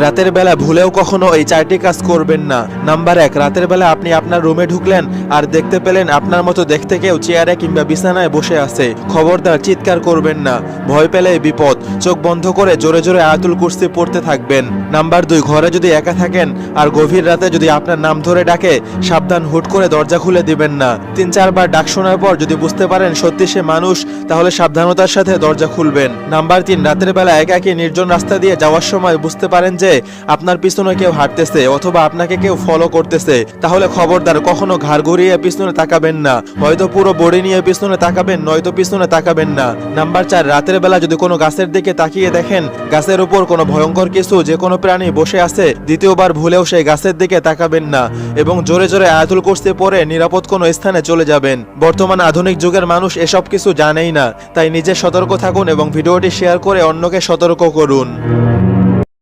রাতের বেলা ভুলেও কখনো এই 4টি কাজ করবেন না। নাম্বার 1, রাতের বেলা আপনি আপনার রুমে ঢুকলেন আর দেখতে পেলেন আপনার মতো দেখতে কেউ চেয়ারে কিংবা বিছানায় বসে আছে। খবরদার চিৎকার করবেন না, ভয় পেলে বিপদ। চোখ বন্ধ করে জোরে জোরে আয়াতুল কুরসি পড়তে থাকবেন। নাম্বার 2, ঘরে যদি একা থাকেন আর গভীর রাতে যদি আপনার নাম ধরে ডাকে, সাবধান, হুট করে দরজা খুলে দিবেন না। 3-4 বার ডাক শোনার পর যদি বুঝতে পারেন সত্যি সে মানুষ, তাহলে সাবধানতার সাথে দরজা খুলবেন। নাম্বার 3, রাতের বেলা একাকী নির্জন রাস্তা দিয়ে যাওয়ার সময় বুঝতে পারেন যে আপনার পিছনে কেউ হাঁটতেছে অথবা আপনাকে কেউ ফলো করতেছে, তাহলে খবরদার কখনো ঘাড় ঘুরিয়ে পিছনে তাকাবেন না। হয়তো পুরো বডি নিয়ে পিছনে তাকাবেন, নয়তো পিছনে তাকাবেন না। নাম্বার 4, রাতের বেলা যদি কোনো গাছের দিকে তাকিয়ে দেখেন গাছের উপর কোনো ভয়ঙ্কর কিছু, যে কোনো প্রাণী বসে আছে, দ্বিতীয়বার ভুলেও সেই গাছের দিকে তাকাবেন না এবং জোরে জোরে আয়াতুল কুরসি পড়ে নিরাপদ কোনো স্থানে চলে যাবেন। বর্তমান আধুনিক যুগের মানুষ এসব কিছু জানেই না, তাই নিজে সতর্ক থাকুন এবং ভিডিওটি শেয়ার করে অন্যকে সতর্ক করুন।